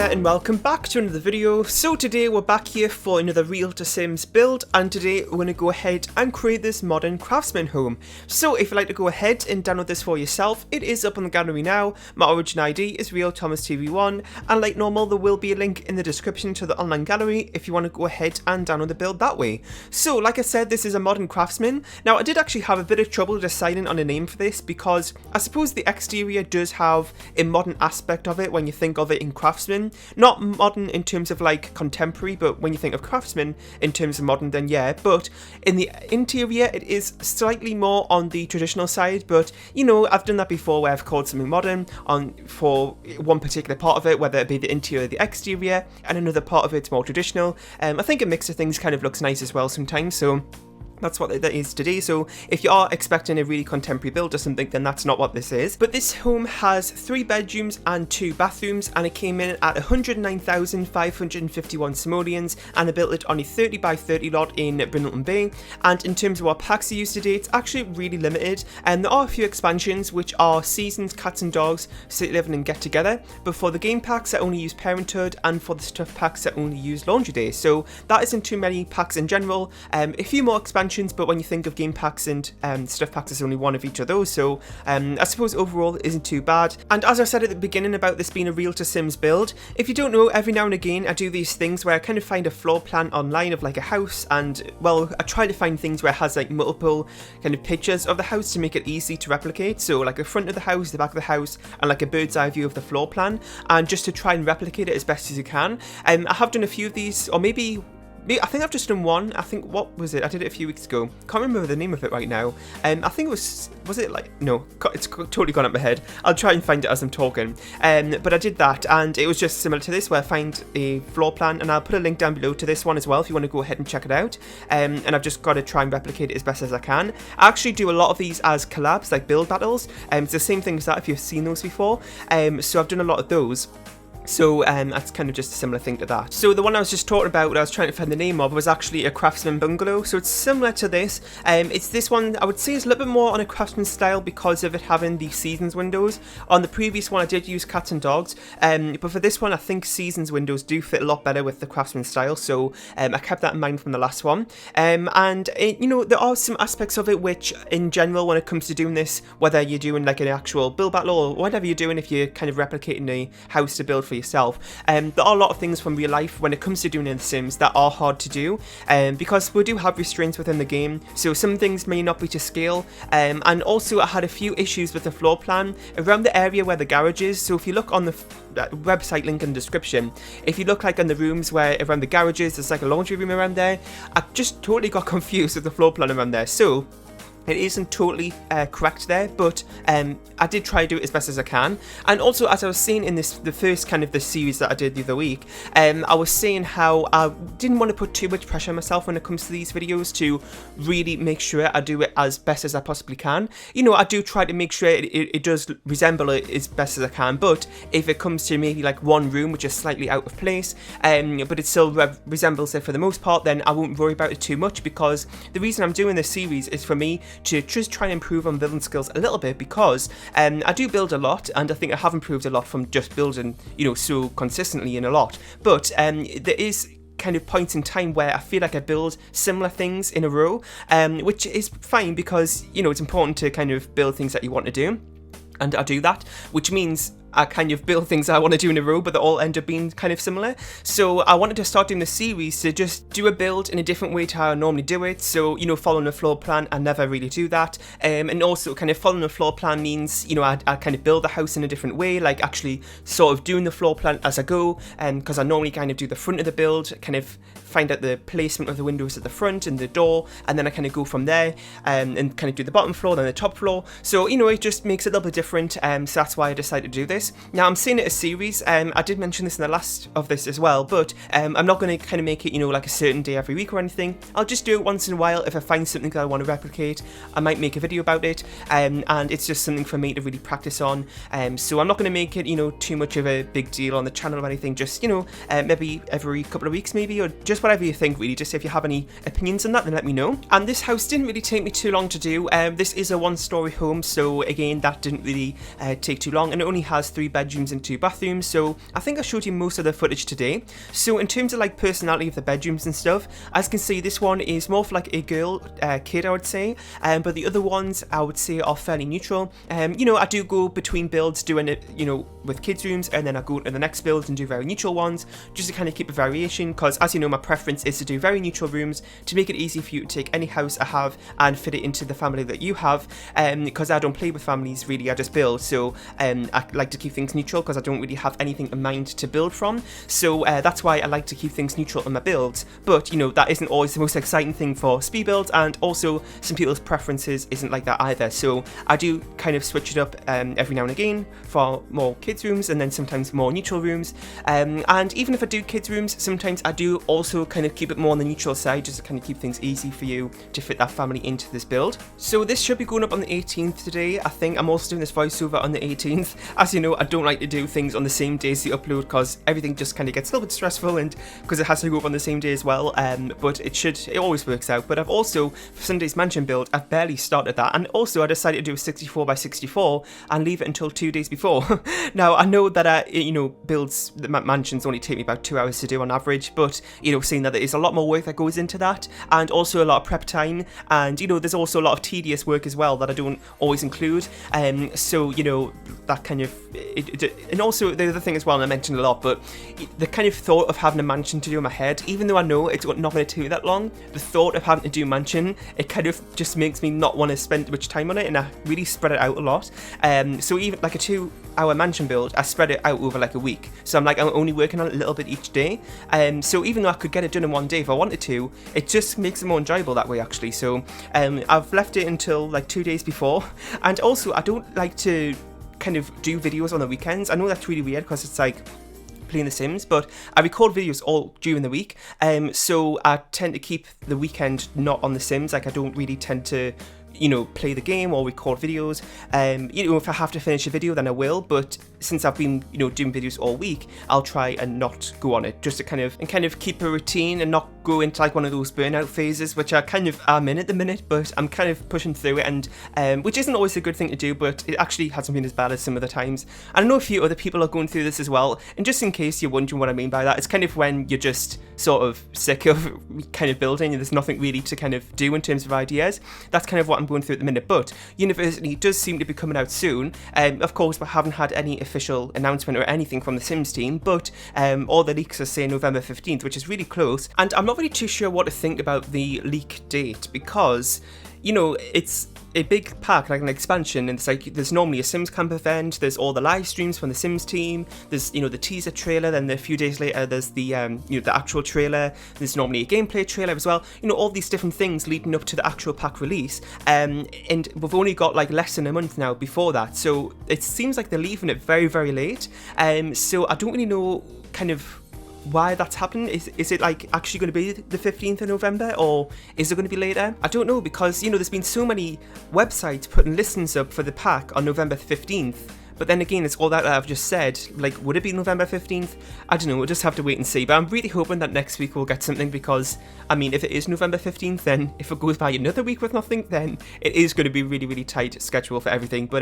there and welcome back to another video. So today we're back here for another Real to Sims build, and today we're going to go ahead and create this modern craftsman home. So if you'd like to go ahead and download this for yourself, it is up on the gallery now. My origin ID is RealThomasTV1, and like normal there will be a link in the description to the online gallery if you want to go ahead and download the build that way. So like I said, this is a modern craftsman. Now I did actually have a bit of trouble deciding on a name for this because I suppose the exterior does have a modern aspect of it when you think of it in craftsman. Not modern in terms of like contemporary, but when you think of craftsman in terms of modern, then yeah. But in the interior it is slightly more on the traditional side, but you know, I've done that before where I've called something modern for one particular part of it, whether it be the interior or the exterior, and another part of it's more traditional. I think a mix of things kind of looks nice as well sometimes, so that's what that is today. So if you are expecting a really contemporary build or something, then that's not what this is. But this home has 3 bedrooms and 2 bathrooms, and it came in at 109,551 simoleons, and I built it on a 30 by 30 lot in Brindleton Bay. And in terms of what packs are used today, it's actually really limited, and there are a few expansions which are Seasons, Cats and Dogs, City Living and Get Together. But for the game packs I only use Parenthood, and for the stuff packs I only use Laundry Day. So that isn't too many packs in general. A few more expansions, but when you think of game packs and stuff packs, there's only one of each of those, so I suppose overall isn't too bad. And as I said at the beginning about this being a Real to Sims build, if you don't know, every now and again I do these things where I kind of find a floor plan online of like a house, and well, I try to find things where it has like multiple kind of pictures of the house to make it easy to replicate, so like the front of the house, the back of the house, and like a bird's eye view of the floor plan, and just to try and replicate it as best as you can. I have done a few of these, or maybe I think I've just done one. I think, what was it? I did it a few weeks ago. Can't remember the name of it right now. I think it was it like, no, it's totally gone up my head. I'll try and find it as I'm talking. But I did that, and it was just similar to this, where I find a floor plan, and I'll put a link down below to this one as well if you want to go ahead and check it out. And I've just got to try and replicate it as best as I can. I actually do a lot of these as collabs, like build battles. It's the same thing as that if you've seen those before. So I've done a lot of those. So that's kind of just a similar thing to that. So the one I was just talking about, what I was trying to find the name of, was actually a craftsman bungalow. So it's similar to this. It's this one, I would say, is a little bit more on a craftsman style because of it having the Seasons windows. On the previous one I did use Cats and Dogs, but for this one I think Seasons windows do fit a lot better with the craftsman style, so I kept that in mind from the last one. And you know, there are some aspects of it which in general, when it comes to doing this, whether you're doing like an actual build battle or whatever you're doing, if you're kind of replicating a house to build for yourself, there are a lot of things from real life when it comes to doing in The Sims that are hard to do, because we do have restraints within the game, so some things may not be to scale, and also I had a few issues with the floor plan around the area where the garage is. So if you look on the website link in the description, if you look like in the rooms where around the garages there's like a laundry room around there, I just totally got confused with the floor plan around there. So it isn't totally correct there, but I did try to do it as best as I can. And also, as I was saying in the first kind of the series that I did the other week, I was saying how I didn't want to put too much pressure on myself when it comes to these videos to really make sure I do it as best as I possibly can. You know, I do try to make sure it does resemble it as best as I can, but if it comes to maybe like one room which is slightly out of place, but it still resembles it for the most part, then I won't worry about it too much, because the reason I'm doing this series is for me to just try and improve on building skills a little bit, because I do build a lot, and I think I have improved a lot from just building, you know, so consistently in a lot. But there is kind of points in time where I feel like I build similar things in a row, which is fine because, you know, it's important to kind of build things that you want to do, and I do that, which means I kind of build things I want to do in a row, but they all end up being kind of similar. So I wanted to start doing the series to just do a build in a different way to how I normally do it. So, you know, following a floor plan, I never really do that. And also kind of following a floor plan means, you know, I kind of build the house in a different way, like actually sort of doing the floor plan as I go. And because I normally kind of do the front of the build, kind of find out the placement of the windows at the front and the door, and then I kind of go from there and kind of do the bottom floor, then the top floor. So, you know, it just makes it a little bit different. So that's why I decided to do this. Now, I'm seeing it as a series. I did mention this in the last of this as well, but I'm not going to kind of make it, you know, like a certain day every week or anything. I'll just do it once in a while. If I find something that I want to replicate, I might make a video about it, and it's just something for me to really practice on. So I'm not going to make it, you know, too much of a big deal on the channel or anything. Just, you know, maybe every couple of weeks maybe, or just whatever you think really. Just if you have any opinions on that, then let me know. And this house didn't really take me too long to do. This is a 1-story home, so again, that didn't really take too long, and it only has 3 bedrooms and 2 bathrooms, so I think I showed you most of the footage today. So in terms of like personality of the bedrooms and stuff, as you can see, this one is more for like a girl kid, I would say, but the other ones I would say are fairly neutral. You know, I do go between builds doing it, you know, with kids rooms, and then I go to the next build and do very neutral ones, just to kind of keep a variation, because as you know, my preference is to do very neutral rooms to make it easy for you to take any house I have and fit it into the family that you have, because I don't play with families really, I just build. So I like to keep things neutral because I don't really have anything in mind to build from, so that's why I like to keep things neutral in my builds. But you know, that isn't always the most exciting thing for speed builds, and also some people's preferences isn't like that either, so I do kind of switch it up every now and again for more kids rooms and then sometimes more neutral rooms, and even if I do kids rooms, sometimes I do also kind of keep it more on the neutral side, just to kind of keep things easy for you to fit that family into this build. So this should be going up on the 18th today. I think I'm also doing this voiceover on the 18th. As you know, I don't like to do things on the same day as the upload because everything just kind of gets a little bit stressful, and because it has to go up on the same day as well, but it always works out. But I've also, for Sunday's mansion build, I've barely started that, and also I decided to do a 64 by 64 and leave it until 2 days before. Now I know that you know, builds, the mansions only take me about 2 hours to do on average, but you know, seeing that there is a lot more work that goes into that, and also a lot of prep time, and you know, there's also a lot of tedious work as well that I don't always include, so you know, that kind of and also the other thing as well, and I mentioned a lot, but the kind of thought of having a mansion to do in my head, even though I know it's not going to take that long, the thought of having to do mansion, it kind of just makes me not want to spend much time on it, and I really spread it out a lot. So even like a 2-hour mansion build, I spread it out over like a week, so I'm only working on it a little bit each day, so even though I could get it done in one day if I wanted to, it just makes it more enjoyable that way actually. So I've left it until like 2 days before, and also I don't like to kind of do videos on the weekends. I know that's really weird because it's like playing The Sims, but I record videos all during the week, so I tend to keep the weekend not on The Sims. Like I don't really tend to, you know, play the game or record videos. You know, if I have to finish a video, then I will, but since I've been, you know, doing videos all week, I'll try and not go on it, just to kind of keep a routine and not go into like one of those burnout phases, which I kind of am in at the minute, but I'm kind of pushing through it, and which isn't always a good thing to do, but it actually hasn't been as bad as some of the times. I know a few other people are going through this as well, and just in case you're wondering what I mean by that, it's kind of when you're just sort of sick of kind of building and there's nothing really to kind of do in terms of ideas. That's kind of what I'm going through at the minute, but University does seem to be coming out soon. Of course, we haven't had any official announcement or anything from the Sims team, but all the leaks are saying November 15th, which is really close, and I'm not really too sure what to think about the leak date, because, you know, it's a big pack, like an expansion, and it's like there's normally a Sims Camp event, there's all the live streams from the Sims team, there's, you know, the teaser trailer, then a few days later there's the you know, the actual trailer, there's normally a gameplay trailer as well, you know, all these different things leading up to the actual pack release, and we've only got like less than a month now before that, so it seems like they're leaving it very, very late, so I don't really know kind of why that's happened. Is it like actually going to be the 15th of November, or is it going to be later? I don't know, because, you know, there's been so many websites putting listings up for the pack on November 15th, but then again, it's all that I've just said. Like, would it be November 15th? I don't know, we'll just have to wait and see. But I'm really hoping that next week we'll get something, because, I mean, if it is November 15th, then if it goes by another week with nothing, then it is going to be really, really tight schedule for everything. But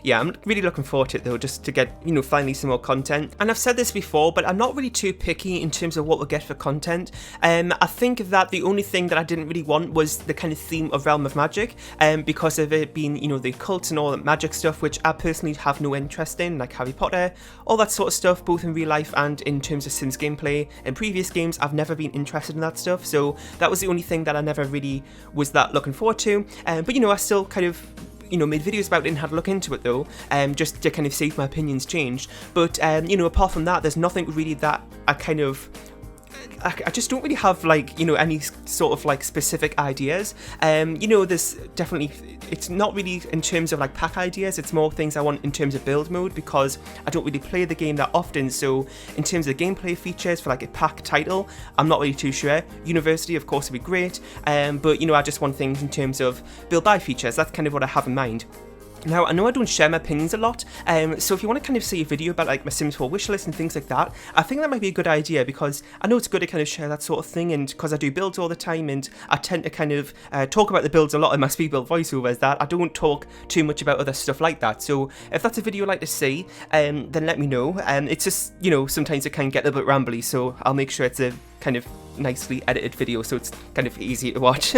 yeah, I'm really looking forward to it though, just to get, you know, finally some more content. And I've said this before, but I'm not really too picky in terms of what we'll get for content. I think that the only thing that I didn't really want was the kind of theme of Realm of Magic, because of it being, you know, the cults and all that magic stuff, which I personally have no interest in, like Harry Potter, all that sort of stuff, both in real life and in terms of Sims gameplay. In previous games, I've never been interested in that stuff, so that was the only thing that I never really was that looking forward to. But, you know, I still kind of, you know, made videos about it and had a look into it though, just to kind of see if my opinions changed. But, you know, apart from that, there's nothing really that I just don't really have, like, you know, any sort of like specific ideas. You know, there's definitely, it's not really in terms of like pack ideas, it's more things I want in terms of build mode, because I don't really play the game that often. So in terms of gameplay features for like a pack title, I'm not really too sure. University, of course, would be great, but, you know, I just want things in terms of build buy features. That's kind of what I have in mind. Now, I know I don't share my opinions a lot, so if you want to kind of see a video about like my Sims 4 wishlist and things like that, I think that might be a good idea, because I know it's good to kind of share that sort of thing, and because I do builds all the time, and I tend to kind of talk about the builds a lot in my speed build voiceovers, that I don't talk too much about other stuff like that. So if that's a video you'd like to see, then let me know. It's just, you know, sometimes it can get a bit rambly, so I'll make sure it's a kind of nicely edited video so it's kind of easy to watch.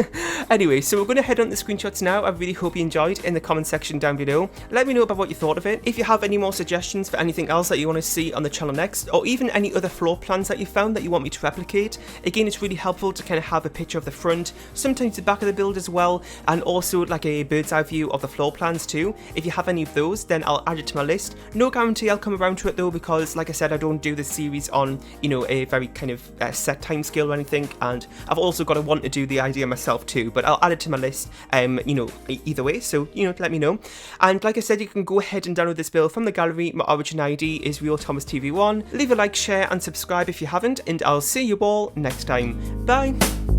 Anyway, so we're going to head on the screenshots now. I really hope you enjoyed. In the comment section down below, let me know about what you thought of it. If you have any more suggestions for anything else that you want to see on the channel next, or even any other floor plans that you found that you want me to replicate, again, it's really helpful to kind of have a picture of the front, sometimes the back of the build as well, and also like a bird's eye view of the floor plans too. If you have any of those, then I'll add it to my list. No guarantee I'll come around to it though, because like I said, I don't do this series on, you know, a very kind of set time scale or anything, and I've also got to want to do the idea myself too, but I'll add it to my list, you know, either way, so, you know, let me know. And like I said, you can go ahead and download this build from the gallery. My origin ID is RealThomasTV1. Leave a like, share and subscribe if you haven't, and I'll see you all next time. Bye!